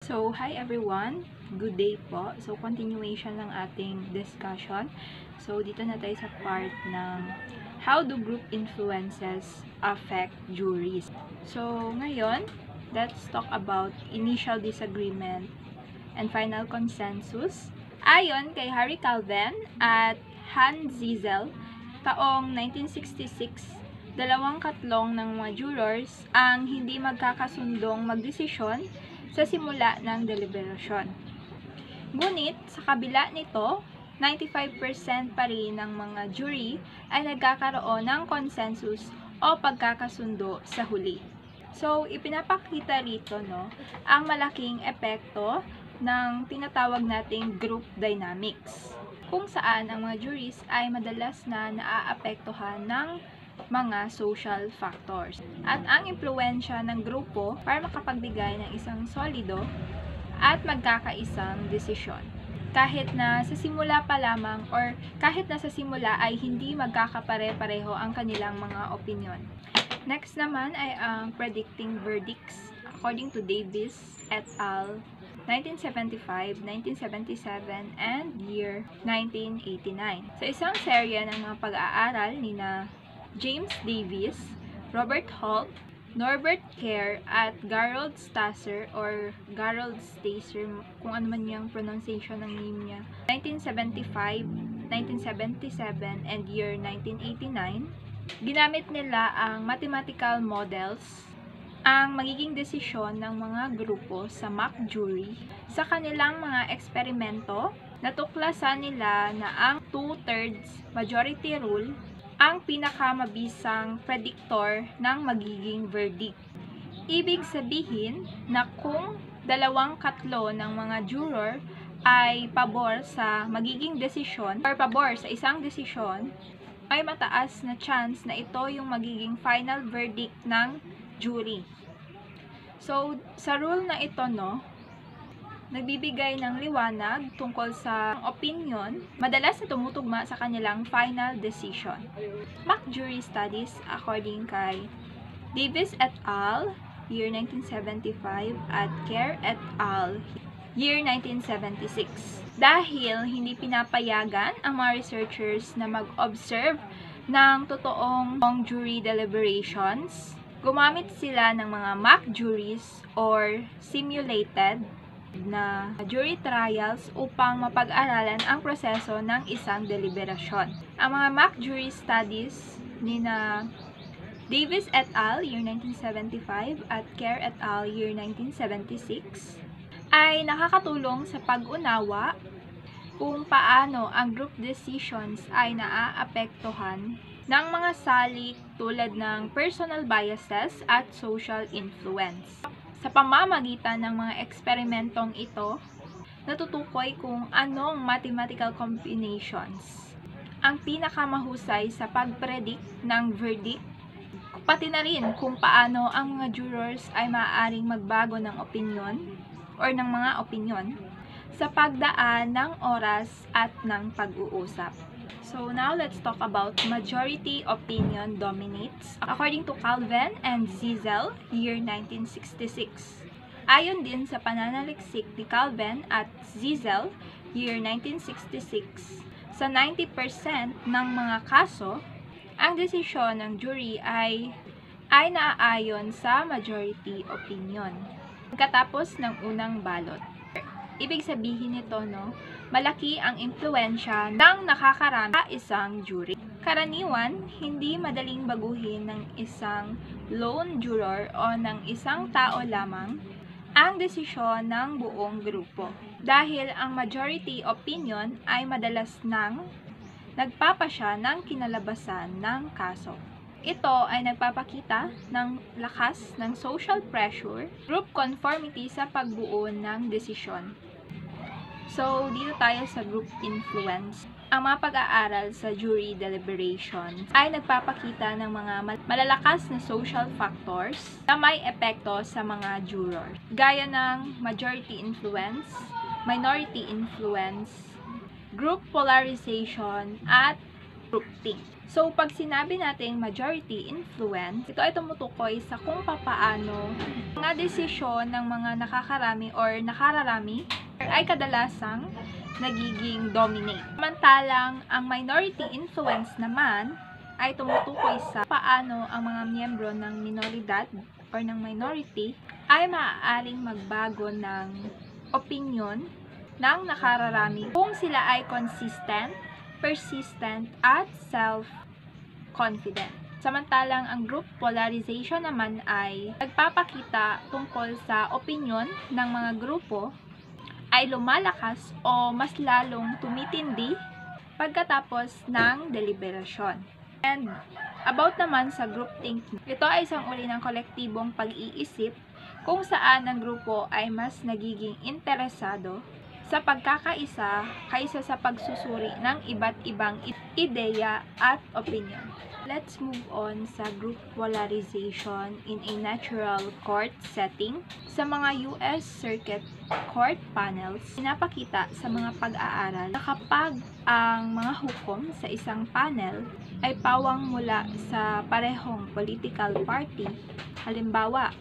So, hi everyone! Good day po. So, continuation ng ating discussion. So, dito na tayo sa part ng how do group influences affect juries. So, ngayon, let's talk about initial disagreement and final consensus. Ayon kay Harry Calvin at Hans Ziesel, taong 1966, dalawang katlong ng mga jurors ang hindi magkakasundong magdesisyon sa simula ng deliberasyon. Ngunit, sa kabila nito, 95% pa rin ng mga jury ay nagkakaroon ng consensus o pagkakasundo sa huli. So, ipinapakita rito ang malaking epekto ng tinatawag nating group dynamics, kung saan ang mga juries ay madalas na naaapektuhan ng mga social factors. At ang impluwensya ng grupo para makapagbigay ng isang solido at magkakaisang desisyon. Kahit na sa simula pa lamang or kahit na sa simula ay hindi magkakapare-pareho ang kanilang mga opinyon. Next naman ay ang predicting verdicts according to Davis et al. 1975, 1977, and year 1989. Sa isang serya ng mga pag-aaral nina James Davis, Robert Holt, Norbert Kerr, at Garold Stasser or Garold Stasser, kung ano man yung pronunciation ng name niya, 1975, 1977, and year 1989, ginamit nila ang mathematical models ang magiging desisyon ng mga grupo sa mock jury. Sa kanilang mga eksperimento, natuklasan nila na ang 2/3 majority rule ang pinakamabisang predictor ng magiging verdict. Ibig sabihin na kung 2/3 ng mga juror ay pabor sa magiging desisyon or pabor sa isang desisyon, ay mataas na chance na ito yung magiging final verdict ng jury. So, sa rule na ito, nagbibigay ng liwanag tungkol sa opinion, madalas na tumutugma sa kanilang final decision. Mock jury studies according kay Davis et al., year 1975, at Kerr et al., year 1976. Dahil hindi pinapayagan ang mga researchers na mag-observe ng totoong jury deliberations, gumamit sila ng mga mock juries or simulated na jury trials upang mapag-aralan ang proseso ng isang deliberasyon. Ang mga mock jury studies nina Davis et al., year 1975, at Kerr et al., year 1976, ay nakakatulong sa pag-unawa kung paano ang group decisions ay naaapektuhan ng mga salik tulad ng personal biases at social influence. Sa pamamagitan ng mga eksperimentong ito, natutukoy kung anong mathematical combinations ang pinakamahusay sa pag-predict ng verdict, pati na rin kung paano ang mga jurors ay maaaring magbago ng opinyon or ng mga opinyon sa pagdaan ng oras at ng pag-uusap. So now let's talk about majority opinion dominates according to Calvin and Ziesel, year 1966. Ayon din sa pananaliksik ni Calvin at Ziesel, year 1966, sa 90% ng mga kaso, ang desisyon ng jury ay naaayon sa majority opinion pagkatapos ng unang balot. Ibig sabihin nito, malaki ang impluwensya ng nakakarami sa isang jury. Karaniwan, hindi madaling baguhin ng isang lone juror o ng isang tao lamang ang desisyon ng buong grupo. Dahil ang majority opinion ay madalas nang nagpapasya ng kinalabasan ng kaso. Ito ay nagpapakita ng lakas ng social pressure, group conformity sa pagbuo ng desisyon. So, dito tayo sa group influence. Ang mga pag-aaral sa jury deliberation ay nagpapakita ng mga malalakas na social factors na may epekto sa mga juror, gaya ng majority influence, minority influence, group polarization, at groupthink. So, pag sinabi nating majority influence, ito ay tumutukoy sa kung papaano mga desisyon ng mga nakakarami or nakararami ay kadalasang nagiging dominate. Samantalang, ang minority influence naman ay tumutukoy sa paano ang mga miyembro ng minoridad or ng minority ay maaaring magbago ng opinion ng nakararami kung sila ay consistent, persistent, at self-confident. Samantalang ang group polarization naman ay nagpapakita tungkol sa opinion ng mga grupo ay lumalakas o mas lalong tumitindi pagkatapos ng deliberasyon. And about naman sa groupthink, ito ay isang uri ng kolektibong pag-iisip kung saan ang grupo ay mas nagiging interesado sa pagkakaisa kaysa sa pagsusuri ng iba't ibang ideya at opinion. Let's move on sa group polarization in a natural court setting. Sa mga US Circuit Court panels, pinapakita sa mga pag-aaral na kapag ang mga hukom sa isang panel ay pawang mula sa parehong political party, halimbawa,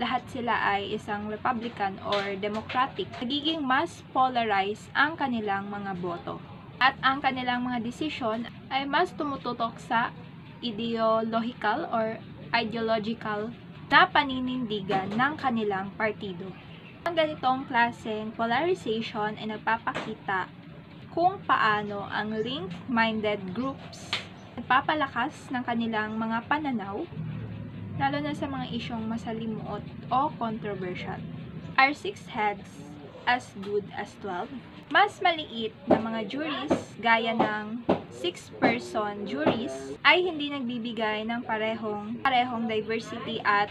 lahat sila ay isang Republican or Democratic, nagiging mas polarized ang kanilang mga boto. At ang kanilang mga desisyon ay mas tumututok sa ideological or ideological na paninindigan ng kanilang partido. Ang ganitong klaseng polarization ay nagpapakita kung paano ang link-minded groups nagpapalakas ng kanilang mga pananaw lalo na sa mga isyong masalimuot o controversial. Are 6 heads as good as 12? Mas maliit na mga juries, gaya ng 6-person juries, ay hindi nagbibigay ng parehong diversity at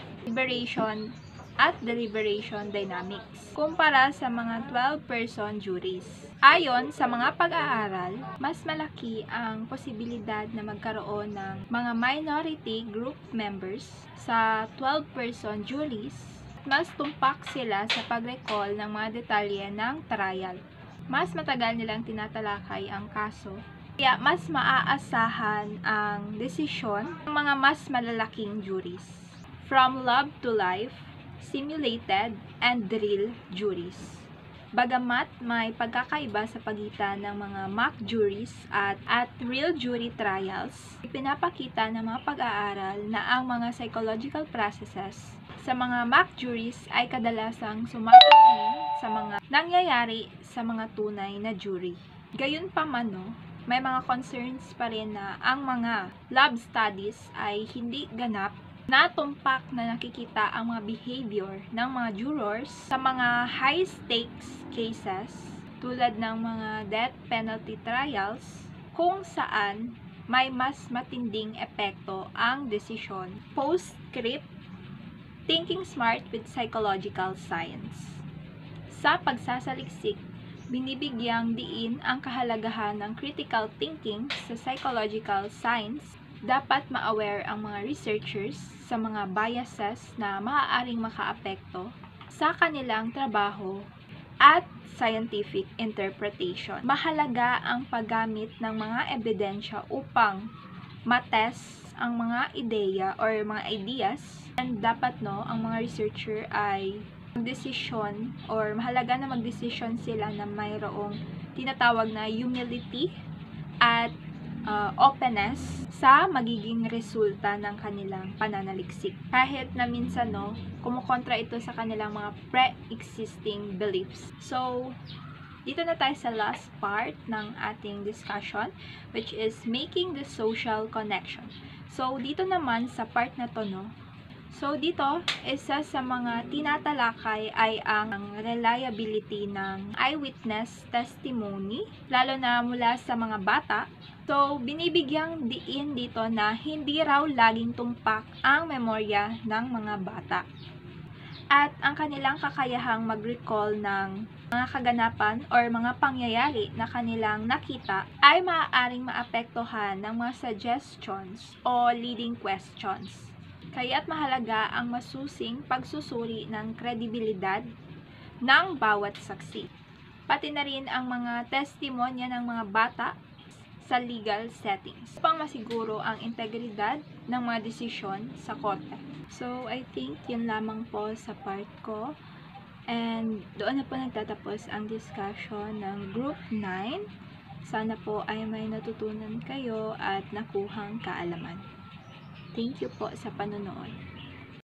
deliberation dynamics kumpara sa mga 12-person juries. Ayon sa mga pag-aaral, mas malaki ang posibilidad na magkaroon ng mga minority group members sa 12-person juries. Mas tumpak sila sa pag-recall ng mga detalye ng trial. Mas matagal nilang tinatalakay ang kaso, kaya mas maaasahan ang desisyon ng mga mas malalaking juries. From love to life, simulated, and real juries. Bagamat may pagkakaiba sa pagitan ng mga mock juries at real jury trials, ipinapakita ng mga pag-aaral na ang mga psychological processes sa mga mock juries ay kadalasang sumasalamin sa mga nangyayari sa mga tunay na jury. Gayunpaman, may mga concerns pa rin na ang mga lab studies ay hindi ganap na tumpak na nakikita ang mga behavior ng mga jurors sa mga high-stakes cases tulad ng mga death penalty trials kung saan may mas matinding epekto ang desisyon. Postscript, thinking smart with psychological science. Sa pagsasaliksik, binibigyang diin ang kahalagahan ng critical thinking sa psychological science. Dapat ma-aware ang mga researchers sa mga biases na maaaring makaapekto sa kanilang trabaho at scientific interpretation. Mahalaga ang paggamit ng mga ebidensya upang matest ang mga ideya or mga ideas, and dapat ang mga researcher ay magdesisyon or mahalaga na magdesisyon sila na mayroong tinatawag na humility at openness sa magiging resulta ng kanilang pananaliksik. Kahit na minsan kumukontra ito sa kanilang mga pre-existing beliefs. So, dito na tayo sa last part ng ating discussion, which is making the social connection. So, dito naman sa part na to, so, dito, isa sa mga tinatalakay ay ang reliability ng eyewitness testimony, lalo na mula sa mga bata. So, binibigyang diin dito na hindi raw laging tumpak ang memorya ng mga bata. At ang kanilang kakayahang mag-recall ng mga kaganapan or mga pangyayari na kanilang nakita ay maaaring maapektuhan ng mga suggestions o leading questions. Kaya't mahalaga ang masusing pagsusuri ng kredibilidad ng bawat saksi. Pati na rin ang mga testimonya ng mga bata sa legal settings upang masiguro ang integridad ng mga desisyon sa korte. So, I think yun lamang po sa part ko. And doon na po nagtatapos ang discussion ng Group 9. Sana po ay may natutunan kayo at nakuhang kaalaman. Thank you po sa panonood.